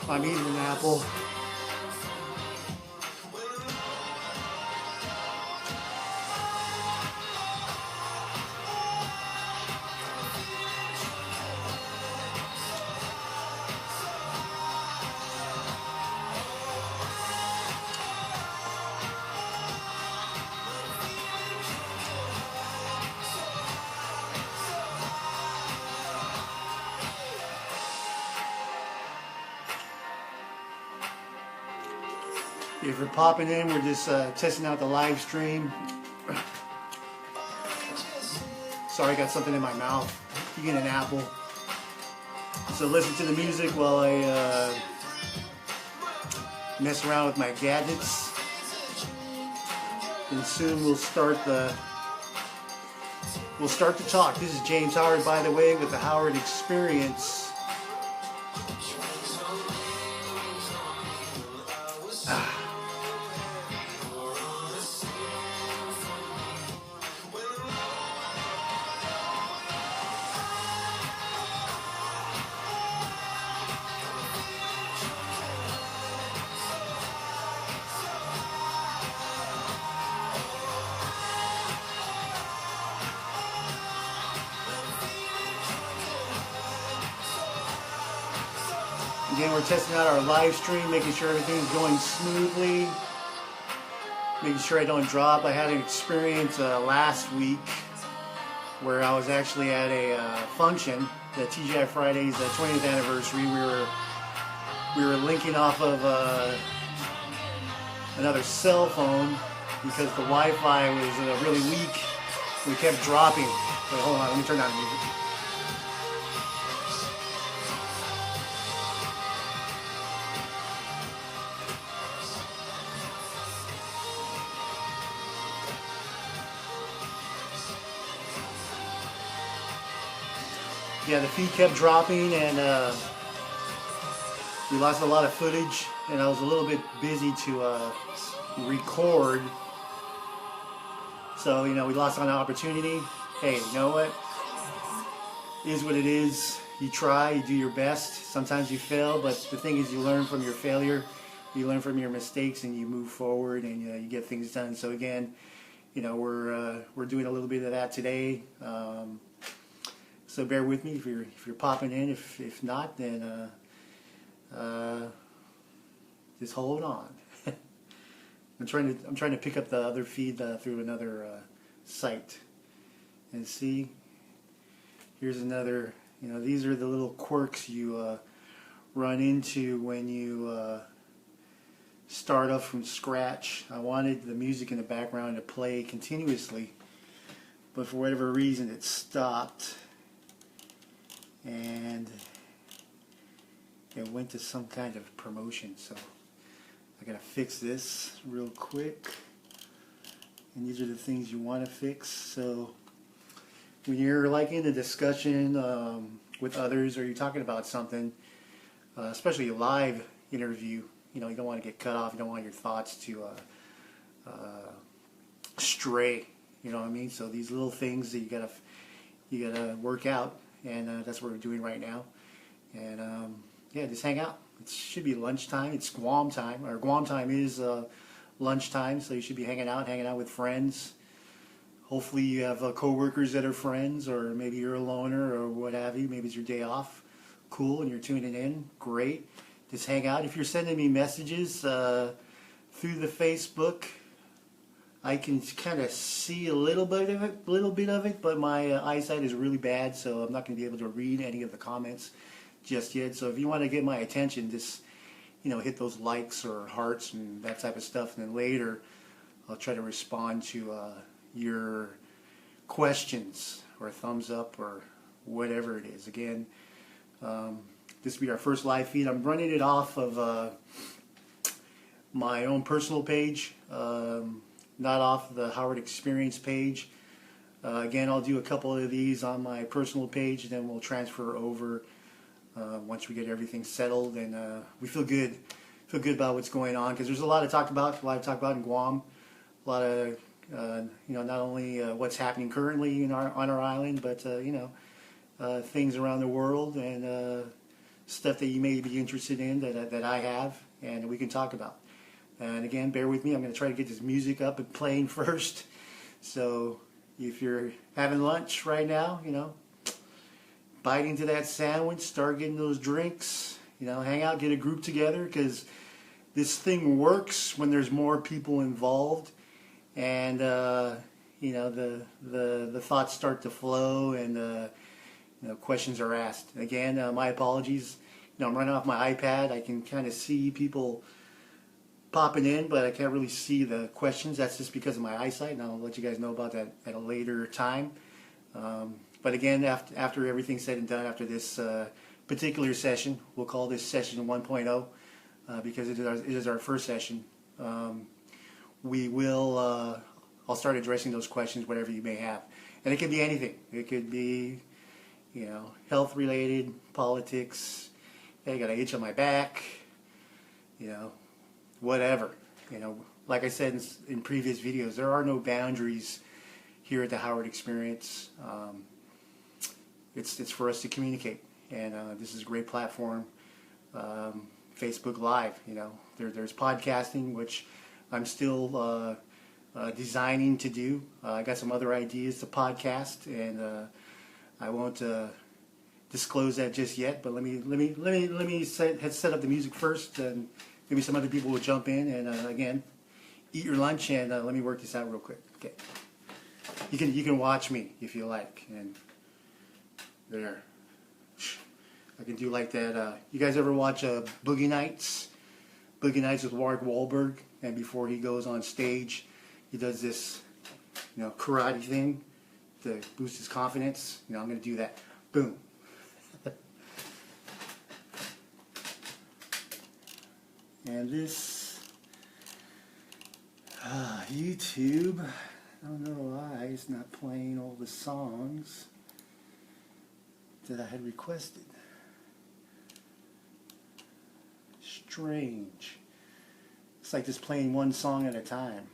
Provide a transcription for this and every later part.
I'm eating an apple. If you're popping in, we're just testing out the live stream. Sorry, I got something in my mouth. You get an apple. So listen to the music while I mess around with my gadgets. And soon we'll start the talk. This is James Howard, by the way, with the Howard Experience. Again, we're testing out our live stream, making sure everything's going smoothly, making sure I don't drop. I had an experience last week where I was actually at a function, the TGI Fridays 20th anniversary. We were linking off of another cell phone because the Wi-Fi was really weak. We kept dropping. Wait, hold on, let me turn down the music. Yeah, the feed kept dropping, and we lost a lot of footage, and I was a little bit busy to record. So, you know, we lost on an opportunity. Hey, you know what? It is what it is. You try, you do your best. Sometimes you fail, but the thing is you learn from your failure. You learn from your mistakes, and you move forward, and you get things done. So again, you know, we're doing a little bit of that today. So bear with me if you're popping in. If not, then just hold on. I'm trying to pick up the other feed through another site, and see. Here's another. You know, these are the little quirks you run into when you start off from scratch. I wanted the music in the background to play continuously, but for whatever reason it stopped. And it went to some kind of promotion, so I gotta fix this real quick. And these are the things you want to fix. So when you're like in a discussion with others, or you're talking about something, especially a live interview, you know, you don't want to get cut off. You don't want your thoughts to stray. You know what I mean? So these little things that you gotta work out. And that's what we're doing right now. And yeah, just hang out. It should be lunchtime. It's Guam time. Or Guam time is lunchtime, so you should be hanging out with friends. Hopefully you have co-workers that are friends, or maybe you're a loner or what have you. Maybe it's your day off. Cool, and you're tuning in. Great. Just hang out. If you're sending me messages through the Facebook, I can kind of see a little bit of it, but my eyesight is really bad, so I'm not going to be able to read any of the comments just yet. So if you want to get my attention, just, you know, hit those likes or hearts and that type of stuff, and then later I'll try to respond to your questions or thumbs up or whatever it is. Again, this will be our first live feed. I'm running it off of my own personal page. Not off the Howard Experience page. Again, I'll do a couple of these on my personal page, and then we'll transfer over once we get everything settled. And we feel good about what's going on, because there's a lot to talk about. In Guam. A lot of you know, not only what's happening currently on our island, but you know, things around the world, and stuff that you may be interested in that I have, and we can talk about. And again, bear with me. I'm going to try to get this music up and playing first. So if you're having lunch right now, bite into that sandwich, start getting those drinks, hang out, get a group together, because this thing works when there's more people involved, and the thoughts start to flow, and questions are asked. Again, my apologies. I'm running off my iPad. I can kind of see people popping in, but I can't really see the questions. That's just because of my eyesight, and I'll let you guys know about that at a later time. But again, after everything's said and done, after this particular session, we'll call this session 1.0 because it is our first session. We will, I'll start addressing those questions, whatever you may have. And it could be anything. It could be, health related, politics, hey, I got an itch on my back, whatever. Like I said in previous videos, there are no boundaries here at the Howard Experience. It's for us to communicate, and this is a great platform. Facebook Live, there's podcasting, which I'm still designing to do. I got some other ideas to podcast, and I won't disclose that just yet. But let me set up the music first, and maybe some other people will jump in. And again, eat your lunch, and let me work this out real quick. Okay, you can watch me if you like, and there. I can do like that. You guys ever watch Boogie Nights? Boogie Nights with Mark Wahlberg, and before he goes on stage, he does this, karate thing to boost his confidence. I'm going to do that. Boom. And this YouTube, I don't know why it's not playing all the songs that I had requested. Strange. It's like just playing one song at a time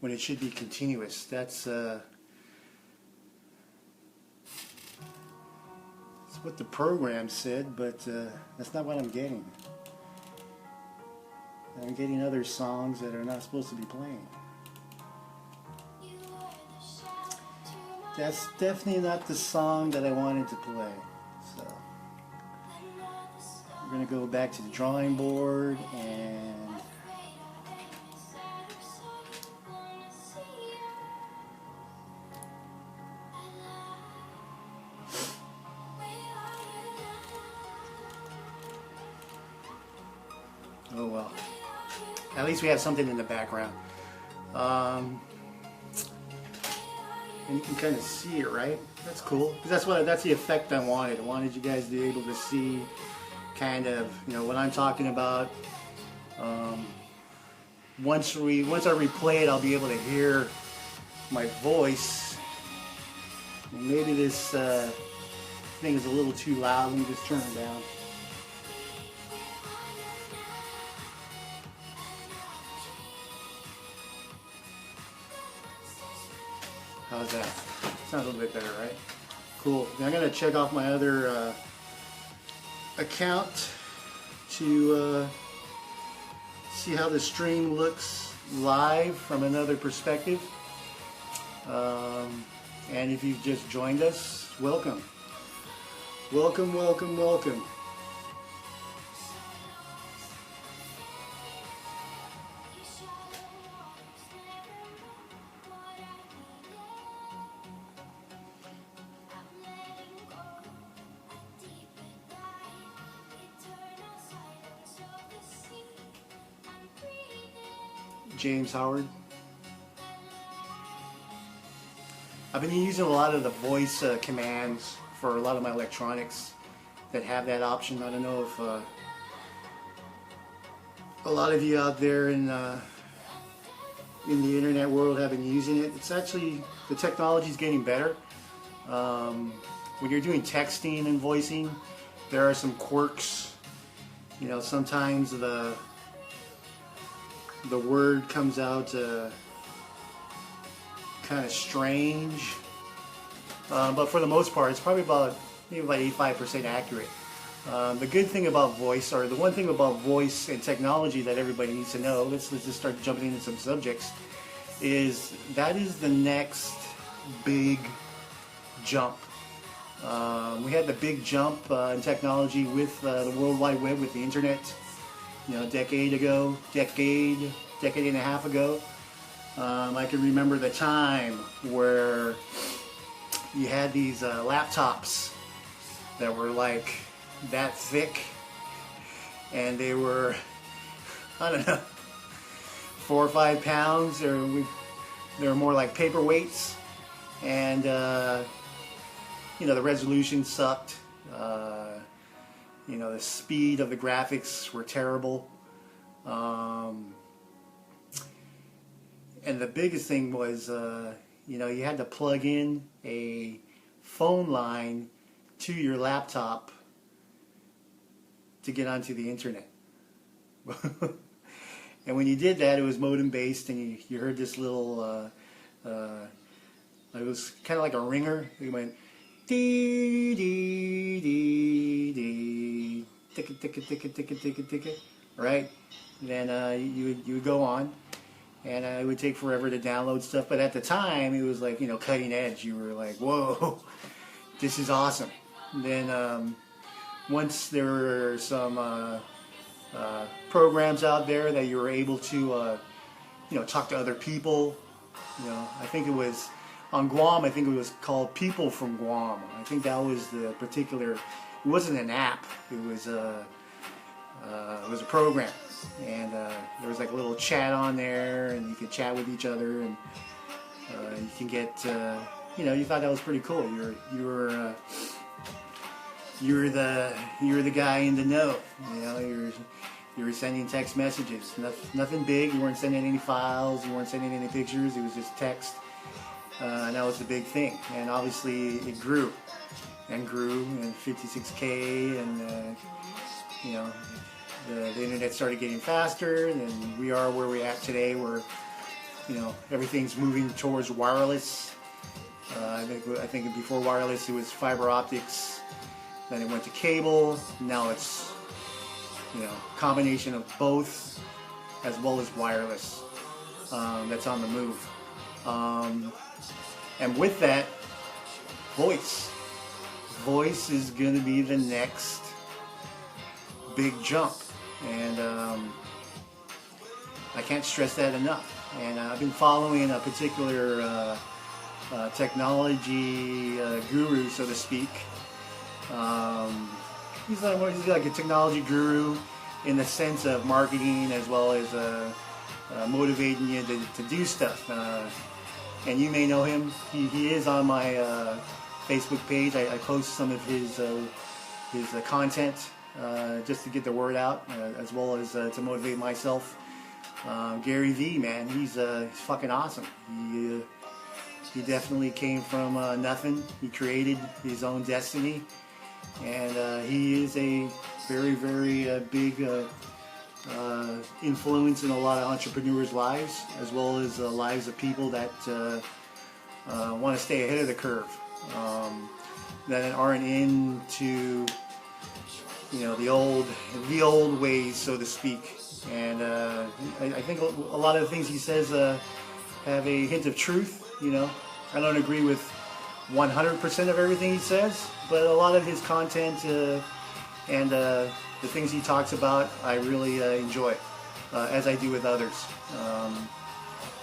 when it should be continuous. That's what the program said, but that's not what I'm getting. I'm getting other songs that are not supposed to be playing. That's definitely not the song that I wanted to play. So we're going to go back to the drawing board and oh well. At least we have something in the background. And you can kind of see it, right? That's cool. That's the effect I wanted. I wanted you guys to be able to see kind of, what I'm talking about. Once I replay it, I'll be able to hear my voice. Maybe this thing is a little too loud. Let me just turn it down. How's that? Sounds a little bit better, right? Cool. Now I'm going to check off my other account to see how the stream looks live from another perspective. And if you've just joined us, welcome. Welcome, welcome, welcome. James Howard. I've been using a lot of the voice commands for a lot of my electronics that have that option. I don't know if a lot of you out there in the internet world have been using it. It's actually, the technology is getting better. When you're doing texting and voicing, there are some quirks. Sometimes the word comes out kind of strange, but for the most part, it's probably maybe about 85% accurate. The good thing about voice, or the one thing about voice and technology that everybody needs to know, let's just start jumping into some subjects, is that is the next big jump. We had the big jump in technology with the World Wide Web, with the internet, a decade and a half ago. I can remember the time where you had these laptops that were like that thick, and they were, I don't know, 4 or 5 pounds, or they were more like paperweights, and the resolution sucked. The speed of the graphics were terrible. And the biggest thing was, you had to plug in a phone line to your laptop to get onto the internet. And when you did that, it was modem based, and you heard this little, it was kind of like a ringer. It went dee dee dee dee, ticka ticka ticka ticka ticka ticka, right? And then you would go on, and it would take forever to download stuff. But at the time, it was like, cutting edge. You were like, whoa, this is awesome. And then once there were some programs out there that you were able to, talk to other people. I think it was on Guam. I think it was called People from Guam. I think that was the particular. It wasn't an app. It was a program, and there was like a little chat on there, and you could chat with each other, and you can get. You thought that was pretty cool. You were the guy in the know. You were sending text messages. Nothing big. You weren't sending any files. You weren't sending any pictures. It was just text. And that was the big thing. And obviously it grew and grew, and 56K, and the internet started getting faster, and we are where we're at today, where everything's moving towards wireless. I think before wireless it was fiber optics. Then it went to cable. Now it's combination of both, as well as wireless. That's on the move. And with that, voice. Voice is going to be the next big jump, and I can't stress that enough. And I've been following a particular technology guru, so to speak. He's like a technology guru in the sense of marketing, as well as motivating you to do stuff. And you may know him. He is on my Facebook page. I post some of his content just to get the word out, as well as to motivate myself. Gary V, man, he's fucking awesome. He definitely came from nothing. He created his own destiny, and he is a very, very big influence in a lot of entrepreneurs' lives, as well as the lives of people that want to stay ahead of the curve, that aren't into the old ways, so to speak. And I think a lot of the things he says have a hint of truth. I don't agree with 100% of everything he says, but a lot of his content and the things he talks about, I really enjoy, as I do with others.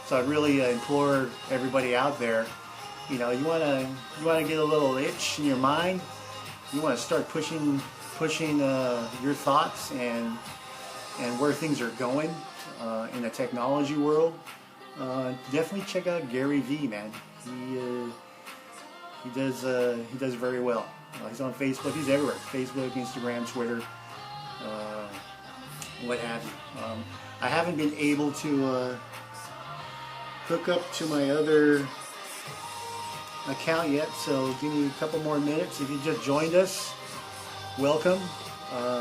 So I really implore everybody out there, you want to get a little itch in your mind. You want to start pushing your thoughts and where things are going in the technology world. Definitely check out Gary V, man. He does very well. He's on Facebook. He's everywhere. Facebook, Instagram, Twitter, what have you. I haven't been able to hook up to my other account yet, so give me a couple more minutes. If you just joined us, welcome.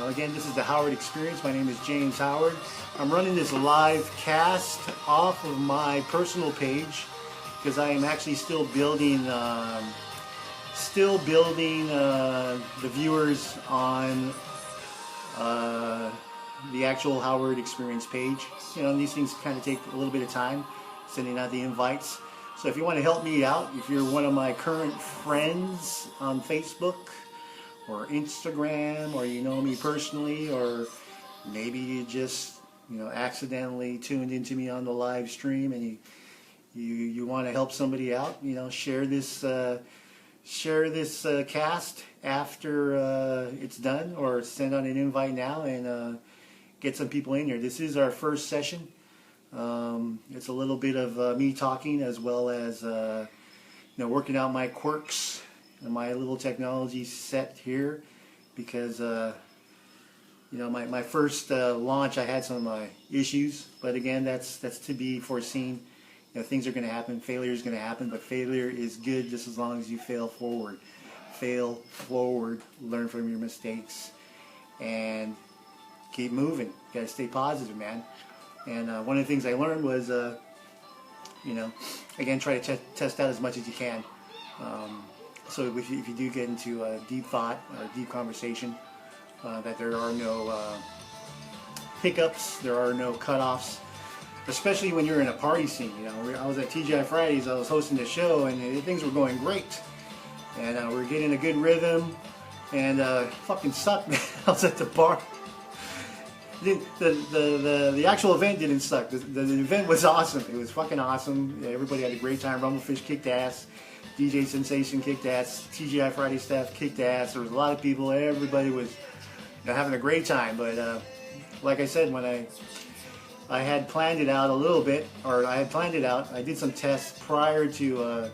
Again, this is the Howard Experience. My name is James Howard. I'm running this live cast off of my personal page because I am actually still building the viewers on the actual Howard Experience page. You know, these things kind of take a little bit of time, sending out the invites. So if you want to help me out, if you're one of my current friends on Facebook or Instagram, or you know me personally, or maybe you just, you know, accidentally tuned into me on the live stream and you want to help somebody out, you know, share this cast after it's done, or send out an invite now and get some people in here. This is our first session. It's a little bit of me talking, as well as you know, working out my quirks and my little technology set here, because you know, my first launch, I had some issues, but again, that's to be foreseen. You know, things are going to happen. Failure is going to happen, but failure is good just as long as you fail forward. Fail forward, learn from your mistakes, and keep moving. You got to stay positive, man. And one of the things I learned was, you know, again, try to test out as much as you can. So if you do get into a deep thought or deep conversation, that there are no hiccups, there are no cutoffs. Especially when you're in a party scene. You know, I was at TGI Fridays, I was hosting the show, and things were going great. And we were getting a good rhythm, and fucking sucked, man. I was at the bar. The actual event didn't suck. The event was awesome. It was fucking awesome. Everybody had a great time. Rumblefish kicked ass. DJ Sensation kicked ass. TGI Friday staff kicked ass. There was a lot of people. Everybody was, you know, having a great time. But like I said, when I had planned it out a little bit, or I had planned it out. I did some tests prior to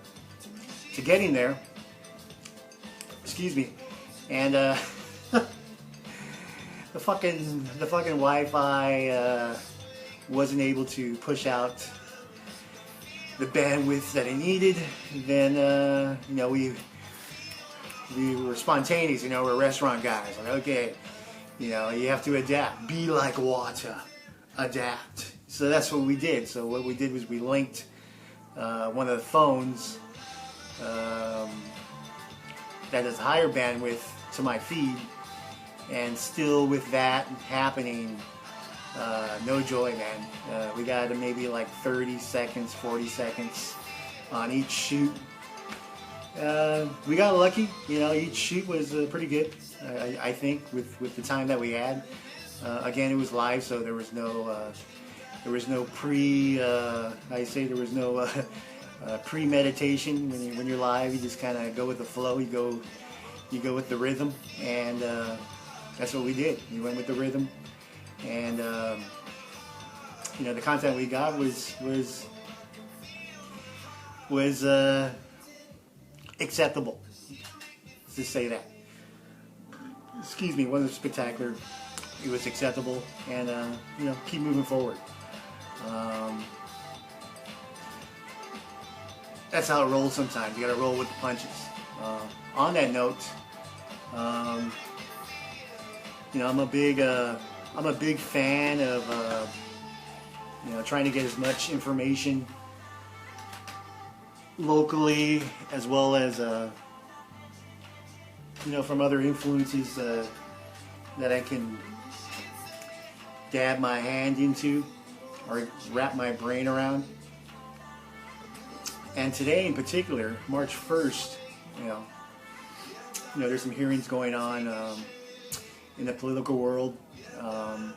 getting there. Excuse me, and the fucking Wi-Fi wasn't able to push out the bandwidth that I needed. Then you know, we were spontaneous. You know, we're restaurant guys. Like, okay, you know, you have to adapt. Be like water. Adapt. So that's what we did. So what we did was we linked one of the phones that has higher bandwidth to my feed, and still with that happening, no joy, man. We got maybe like 30 seconds, 40 seconds on each shoot. We got lucky. You know, each shoot was pretty good, I think, with the time that we had. Again, it was live, so there was no premeditation. When you're live, you just kind of go with the flow. You go with the rhythm, and that's what we did. We went with the rhythm, and you know, the content we got was acceptable. Let's just say that. Excuse me, it wasn't spectacular. It was acceptable, and you know, keep moving forward. That's how it rolls sometimes. You got to roll with the punches. On that note, you know, I'm a big fan of you know, trying to get as much information locally, as well as you know, from other influences that I can dab my hand into or wrap my brain around. And today in particular, March 1st, you know, there's some hearings going on in the political world. I'm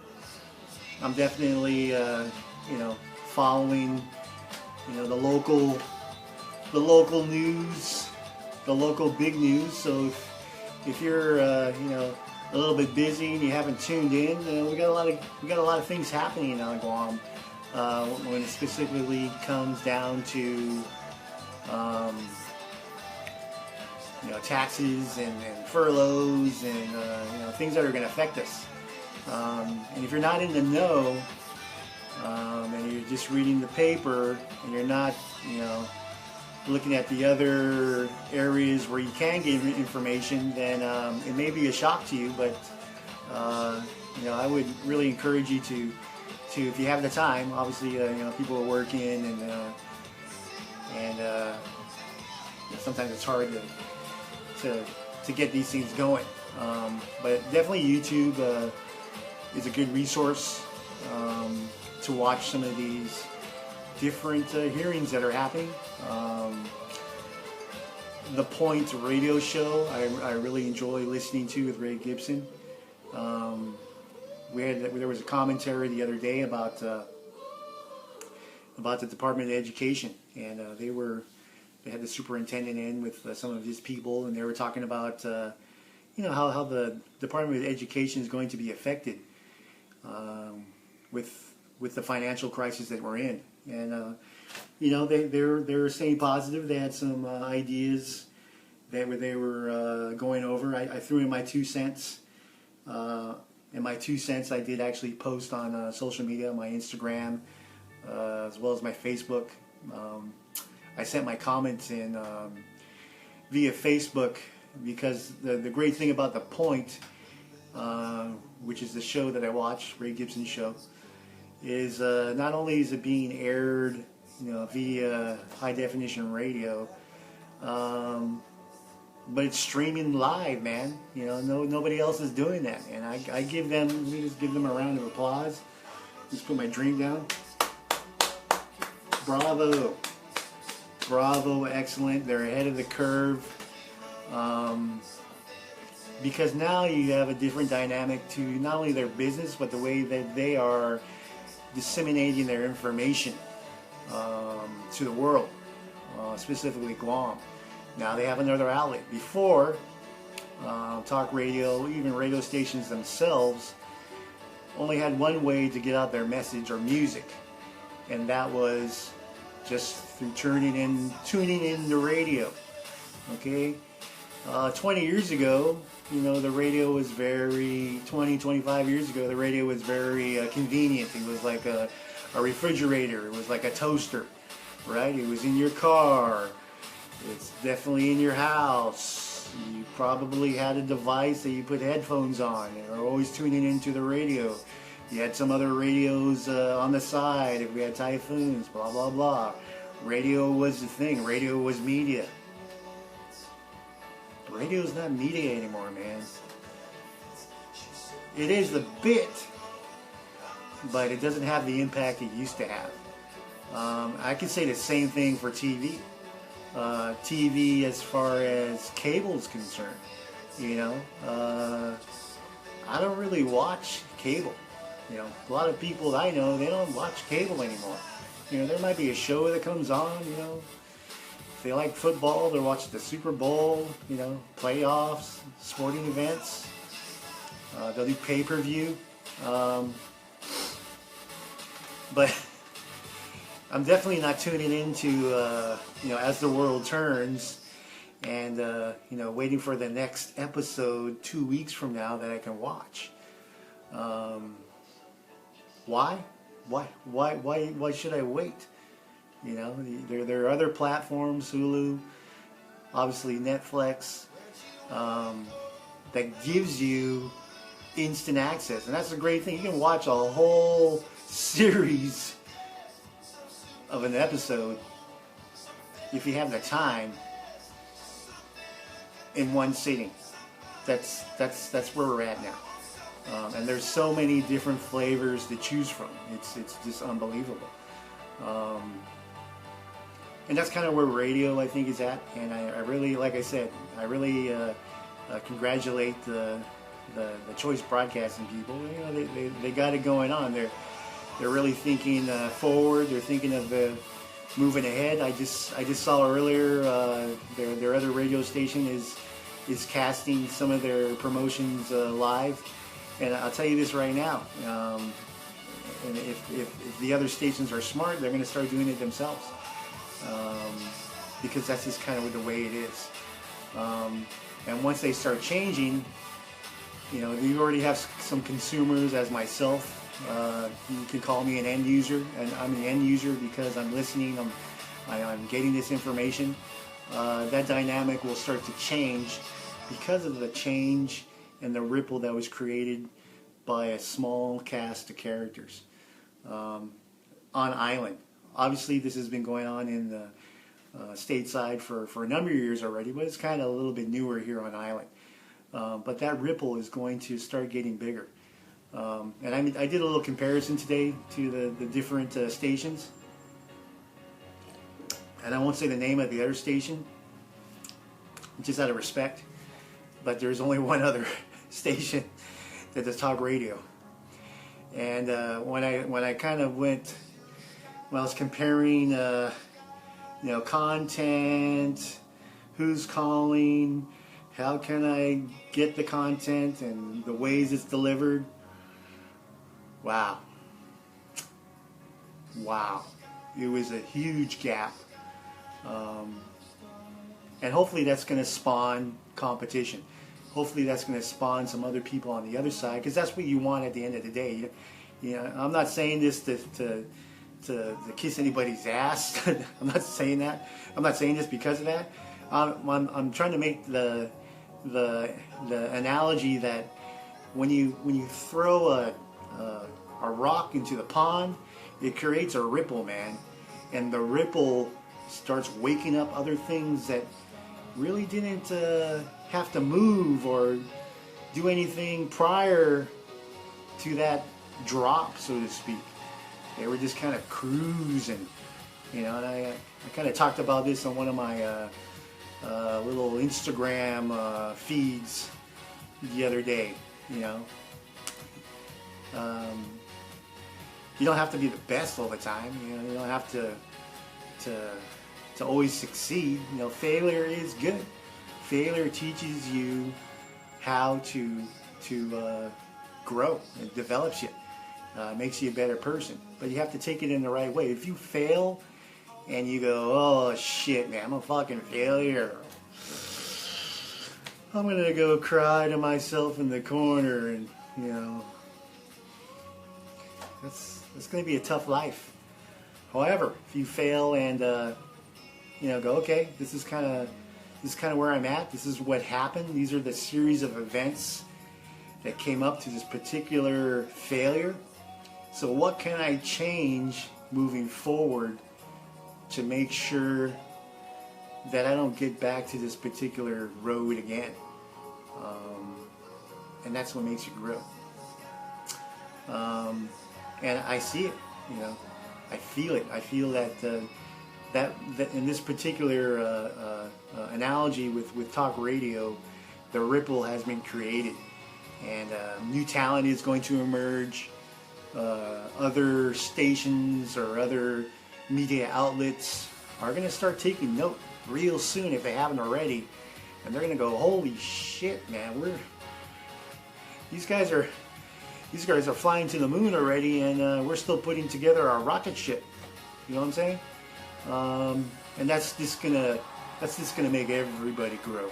definitely you know, following, you know, the local news, the local big news. So if you're you know, a little bit busy and you haven't tuned in, we got a lot of things happening on Guam when it specifically comes down to you know, taxes and furloughs and you know, things that are going to affect us. And if you're not in the know, and you're just reading the paper and you're not, you know, looking at the other areas where you can get information, then it may be a shock to you. But you know, I would really encourage you to if you have the time. Obviously, you know, people are working, and you know, sometimes it's hard to get these things going. But definitely YouTube. is a good resource to watch some of these different hearings that are happening. The Point radio show I really enjoy listening to with Ray Gibson. There was a commentary the other day about the Department of Education, and they had the superintendent in with some of his people, and they were talking about how the Department of Education is going to be affected with the financial crisis that we're in. And they're staying positive. They had some ideas that they were going over. I threw in my 2 cents. And my 2 cents I did actually post on social media, my Instagram, as well as my Facebook. I sent my comments in via Facebook, because the great thing about The Point, which is the show that I watch, Ray Gibson's show, is not only is it being aired via high definition radio, but it's streaming live, man. Nobody else is doing that, and I give them. Let me just give them a round of applause. Just put my drink down. Bravo, bravo, excellent. They're ahead of the curve, because now you have a different dynamic to not only their business, but the way that they are disseminating their information to the world, specifically Guam. Now they have another outlet. Before, talk radio, even radio stations themselves, only had one way to get out their message or music, and that was just through tuning in the radio. Okay, 20 years ago, the radio was 25 years ago, the radio was very convenient. It was like a refrigerator. It was like a toaster, right? It was in your car. It's definitely in your house. You probably had a device that you put headphones on and are always tuning into the radio. You had some other radios on the side if we had typhoons, blah, blah, blah. Radio was the thing. Radio was media. Radio's not media anymore, man. It is the bit, but it doesn't have the impact it used to have. I can say the same thing for TV. TV, as far as cable is concerned, I don't really watch cable. A lot of people I know, they don't watch cable anymore. There might be a show that comes on, if they like football, they'll watch the Super Bowl, playoffs, sporting events. They'll do pay-per-view. But I'm definitely not tuning into, as the world turns, and, waiting for the next episode 2 weeks from now that I can watch. Why? Why should I wait? There are other platforms, Hulu, obviously Netflix, that gives you instant access, and that's a great thing. You can watch a whole series of an episode, if you have the time, in one sitting. That's where we're at now, and there's so many different flavors to choose from. It's just unbelievable, and that's kind of where radio, I think, is at. And I really, like I said, I really congratulate the Choice Broadcasting people. They got it going on. They're really thinking forward. They're thinking of moving ahead. I just saw earlier their other radio station is casting some of their promotions live, and I'll tell you this right now. And if the other stations are smart, they're going to start doing it themselves, because that's just kind of the way it is. And once they start changing, you already have some consumers, as myself. You can call me an end user, and I'm an end user because I'm listening, I'm getting this information. That dynamic will start to change because of the change and the ripple that was created by a small cast of characters on island. Obviously, this has been going on in the stateside for a number of years already, but it's kind of a little bit newer here on island. But that ripple is going to start getting bigger. And I did a little comparison today to the different stations. And I won't say the name of the other station, just out of respect. But there's only one other station that does talk radio. And when I kind of went, when I was comparing, content, who's calling, how can I get the content, and the ways it's delivered. Wow. It was a huge gap. And hopefully that's going to spawn competition. Hopefully that's going to spawn some other people on the other side, because that's what you want at the end of the day. I'm not saying this to kiss anybody's ass. I'm not saying that. I'm not saying this because of that. I'm trying to make the analogy that when you throw a rock into the pond, it creates a ripple, man, and the ripple starts waking up other things that really didn't have to move or do anything prior to that drop, so to speak. They were just kind of cruising, and I kind of talked about this on one of my little Instagram feeds the other day. You don't have to be the best all the time. You don't have to always succeed. Failure is good. Failure teaches you how to grow. It develops you. Makes you a better person. But you have to take it in the right way. If you fail and you go, oh shit, man, I'm a fucking failure, I'm gonna go cry to myself in the corner, and that's gonna be a tough life. However, if you fail and go, okay, this is kind of where I'm at. This is what happened. These are the series of events that came up to this particular failure. So what can I change moving forward to make sure that I don't get back to this particular road again? And that's what makes you grow. And I see it, I feel it. I feel that in this particular analogy with talk radio, the ripple has been created, and new talent is going to emerge. Other stations or other media outlets are going to start taking note real soon, if they haven't already, and they're going to go, holy shit, man, these guys are flying to the moon already, and we're still putting together our rocket ship. You know what I'm saying? And that's just gonna make everybody grow,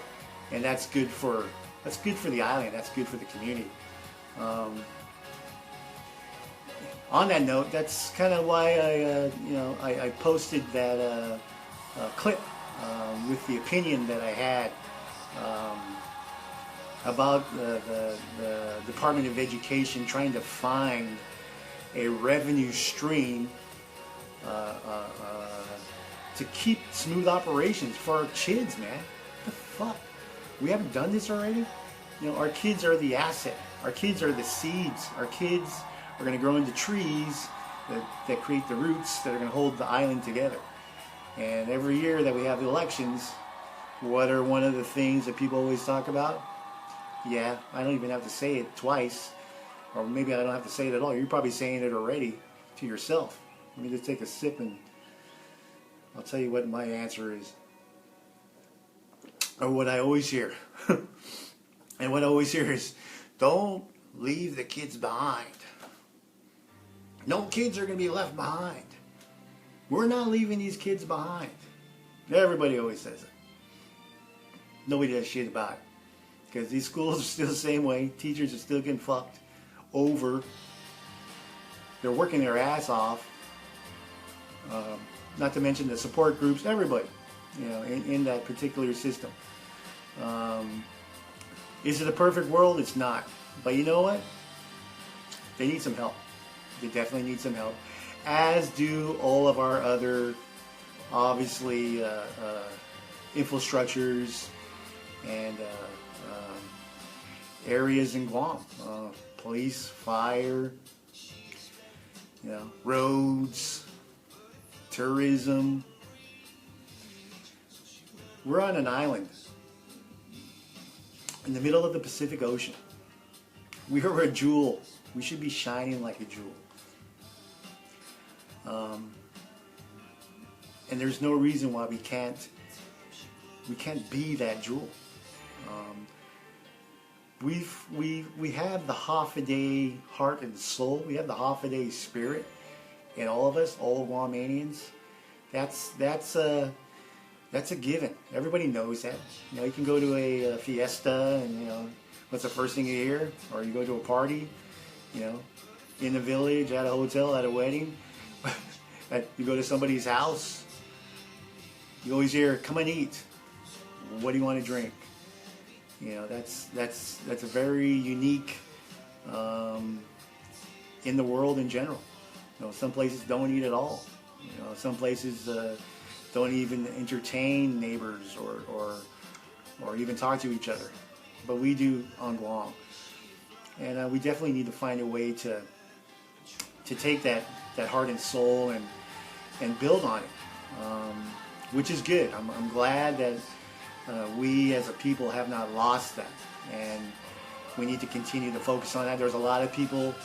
and that's good for the island. That's good for the community. On that note, that's kind of why I posted that clip with the opinion that I had about the Department of Education trying to find a revenue stream to keep smooth operations for our kids, man. What the fuck? We haven't done this already? Our kids are the asset. Our kids are the seeds. Our kids are going to grow into trees that create the roots that are going to hold the island together. And every year that we have the elections, what are one of the things that people always talk about? Yeah, I don't even have to say it twice, or maybe I don't have to say it at all. You're probably saying it already to yourself. Let me just take a sip and I'll tell you what my answer is. Or what I always hear. And what I always hear is, don't leave the kids behind. No kids are going to be left behind. We're not leaving these kids behind. Everybody always says it. Nobody does shit about it. Because these schools are still the same way. Teachers are still getting fucked over. They're working their ass off. Not to mention the support groups, everybody, in that particular system. Is it a perfect world? It's not. But you know what? They need some help. They definitely need some help. As do all of our other, obviously, infrastructures and areas in Guam. police, fire, you know, roads, tourism. We're on an island in the middle of the Pacific Ocean. We are a jewel. We should be shining like a jewel. And there's no reason why we can't be that jewel. We have the Hafaday heart and soul. We have the Hafaday spirit in all of us, all Guamanians. That's a given. Everybody knows that. You know, you can go to a fiesta, and you know, what's the first thing you hear? Or you go to a party, you know, in the village, at a hotel, at a wedding. You go to somebody's house, you always hear, "Come and eat. What do you want to drink?" You know, that's a very unique in the world in general. You know, some places don't eat at all. You know, some places don't even entertain neighbors or even talk to each other. But we do on Guam, and we definitely need to find a way to take that heart and soul and build on it, which is good. I'm glad that we as a people have not lost that, and we need to continue to focus on that. There's a lot of people,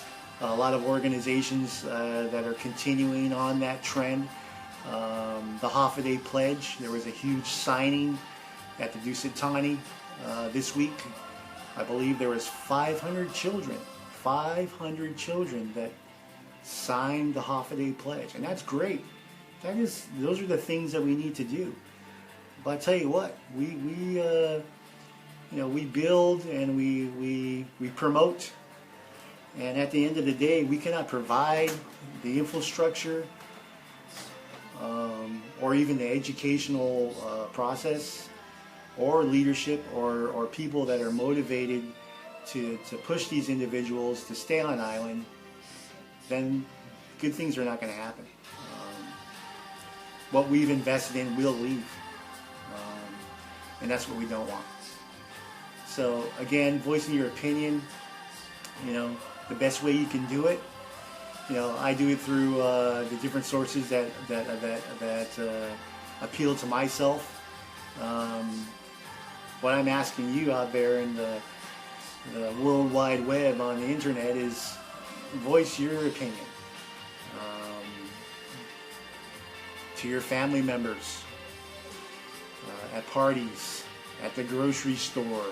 a lot of organizations that are continuing on that trend. The Hafaday Pledge, there was a huge signing at the Dusitani this week. I believe there was 500 children that signed the Hafaday Pledge, and that's great. Those are the things that we need to do. But I tell you what, we build and we promote, and at the end of the day, we cannot provide the infrastructure or even the educational process or leadership or people that are motivated to push these individuals to stay on an island. Then good things are not going to happen. What we've invested in will leave, and that's what we don't want. So again, voicing your opinion, you know, the best way you can do it. You know, I do it through the different sources that appeal to myself. What I'm asking you out there in the World Wide Web on the internet is voice your opinion to your family members, at parties, at the grocery store,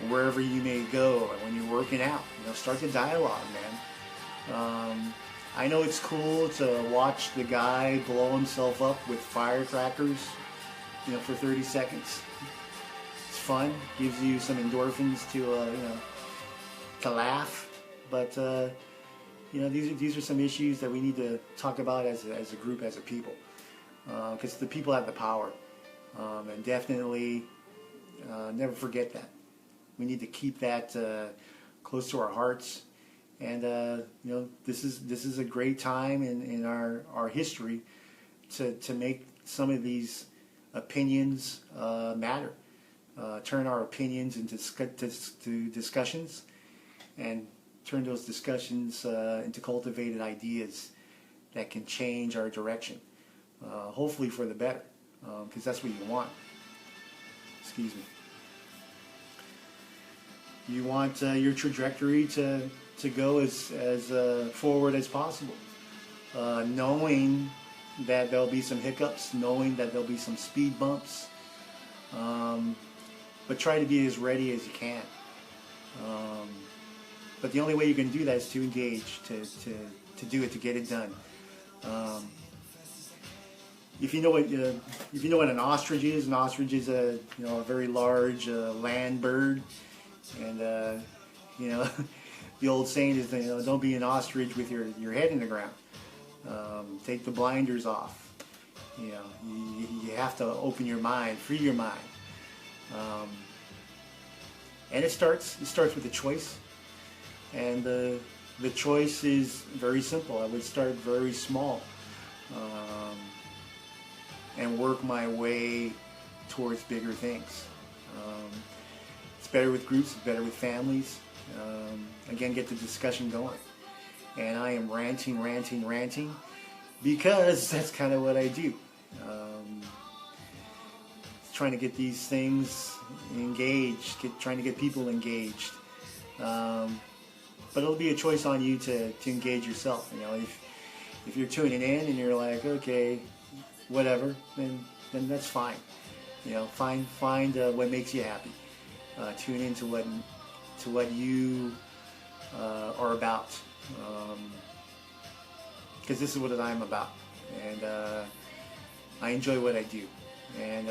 wherever you may go, when you're working out. You know, start the dialogue, man. I know it's cool to watch the guy blow himself up with firecrackers, you know, for 30 seconds. It's fun, gives you some endorphins to laugh. But you know, these are some issues that we need to talk about as a group, as a people, because the people have the power, and definitely never forget that. We need to keep that close to our hearts. And you know, this is a great time in our history to make some of these opinions matter. Turn our opinions into discussions, and turn those discussions into cultivated ideas that can change our direction, hopefully for the better, because that's what you want. Excuse me. You want your trajectory to go as forward as possible, knowing that there'll be some hiccups, knowing that there'll be some speed bumps, but try to be as ready as you can. But the only way you can do that is to engage, to do it, to get it done. If you know what an ostrich is a very large land bird, and you know. The old saying is, you know, don't be an ostrich with your head in the ground. Take the blinders off. You know, you have to open your mind, free your mind. And it starts with a choice. And the choice is very simple. I would start very small and work my way towards bigger things. It's better with groups. It's better with families. Again, get the discussion going. And I am ranting because that's kind of what I do. Trying to get these things engaged, trying to get people engaged. But it'll be a choice on you to engage yourself. You know, if you're tuning in and you're like, okay, whatever, then that's fine. You know, find what makes you happy. Tune into what you are about. Because this is what I'm about, and I enjoy what I do. And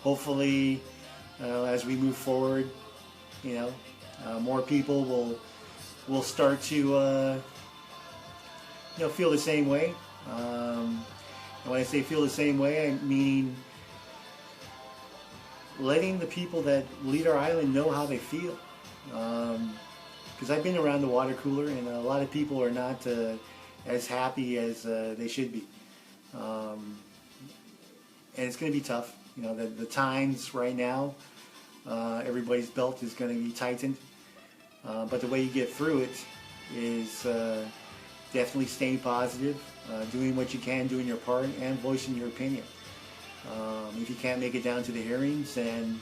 hopefully, as we move forward, you know, more people will start to feel the same way. And when I say feel the same way, I mean letting the people that lead our island know how they feel. Because I've been around the water cooler, and a lot of people are not as happy as they should be. And it's going to be tough. You know, the times right now, everybody's belt is going to be tightened. But the way you get through it is definitely staying positive, doing what you can, doing your part, and voicing your opinion. If you can't make it down to the hearings, then,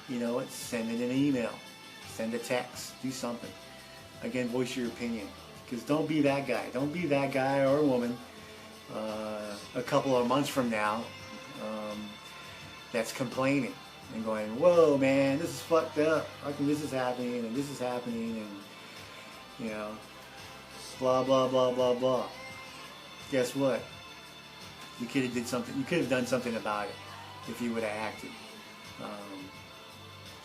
you know, send it in an email, send a text, do something. Again, voice your opinion. Because don't be that guy. Don't be that guy or woman a couple of months from now that's complaining and going, whoa, man, this is fucked up. How come this is happening and this is happening and, you know, blah, blah, blah, blah, blah. Guess what? You could have did something. You could have done something about it if you would have acted.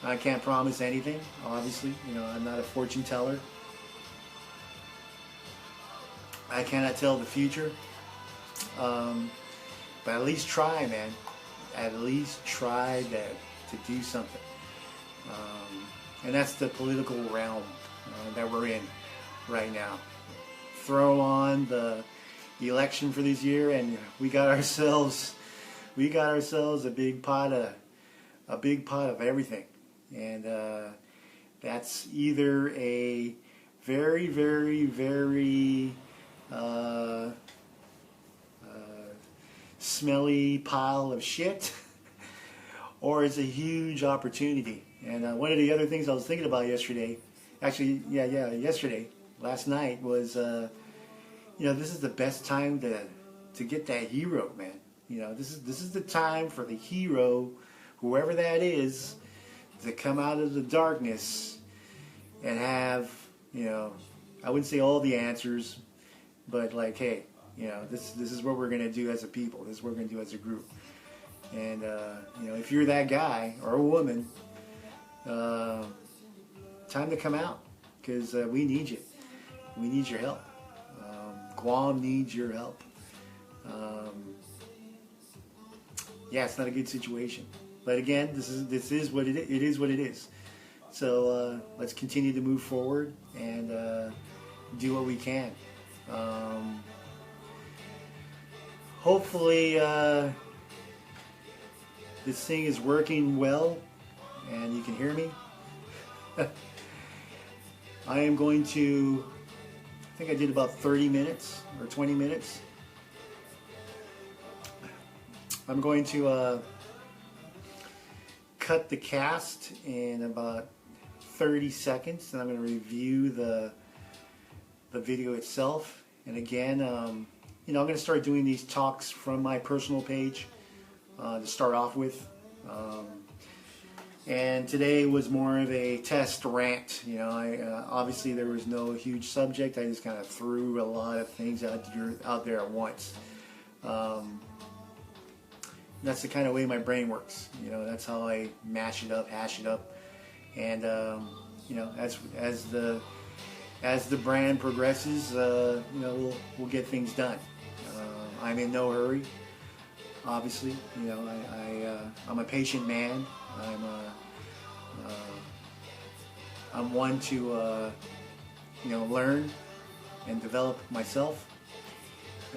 I can't promise anything, obviously. You know, I'm not a fortune teller. I cannot tell the future. But at least try, man. At least try to do something. And that's the political realm that we're in right now. Throw on the election for this year, and we got ourselves a big pot of everything. And that's either a very, very, very smelly pile of shit, or it's a huge opportunity. And one of the other things I was thinking about yesterday, last night, was you know, this is the best time to get that hero, man. You know, this is the time for the hero, whoever that is, to come out of the darkness and have, you know, I wouldn't say all the answers, but like, hey, you know, this is what we're going to do as a people. This is what we're going to do as a group. And, you know, if you're that guy or a woman, time to come out, because we need you. We need your help. Guam needs your help. Yeah, it's not a good situation. But again, this is what it is. It is what it is. So let's continue to move forward and do what we can. Hopefully this thing is working well and you can hear me. I am going to, I think I did about 30 minutes or 20 minutes. I'm going to cut the cast in about 30 seconds, and I'm going to review the video itself. And again, you know, I'm going to start doing these talks from my personal page to start off with. And today was more of a test rant. You know, obviously there was no huge subject. I just kind of threw a lot of things out there at once. That's the kind of way my brain works. You know, that's how I mash it up, hash it up, and you know, as the brand progresses, you know, we'll get things done. I'm in no hurry. Obviously, you know, I'm a patient man. I'm one to you know, learn and develop myself,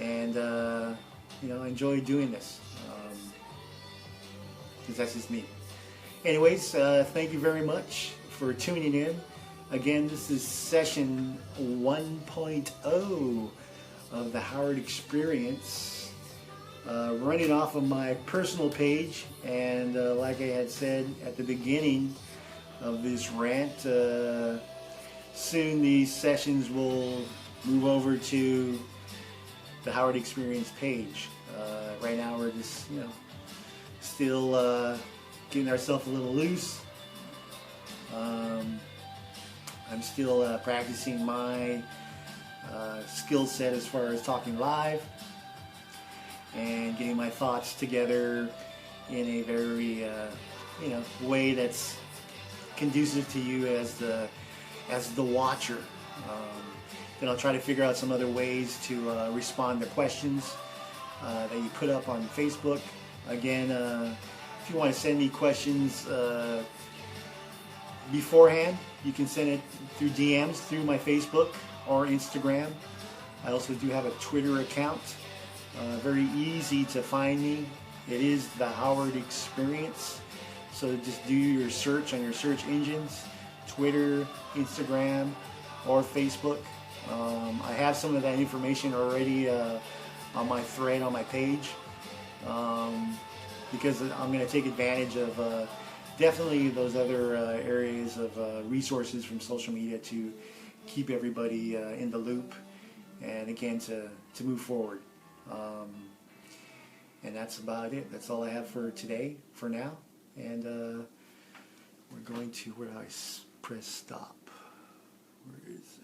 and you know, enjoy doing this, because that's just me. anyways, thank you very much for tuning in. Again, this is session 1.0 of the Howard Experience, running off of my personal page. And like I had said at the beginning of this rant, soon these sessions will move over to the Howard Experience page. Right now we're just, still getting ourselves a little loose. I'm still practicing my skill set as far as talking live and getting my thoughts together in a very way that's conducive to you as the watcher. Then I'll try to figure out some other ways to respond to questions that you put up on Facebook. Again, if you want to send me questions beforehand, you can send it through DMs through my Facebook or Instagram. I also do have a Twitter account. Very easy to find me. It is the Howard Experience. So just do your search on your search engines, Twitter, Instagram, or Facebook. I have some of that information already on my thread on my page, because I'm going to take advantage of definitely those other areas of resources from social media to keep everybody in the loop, and again to move forward. And that's about it. That's all I have for today, for now. And we're going to, where do I press stop? Where is it?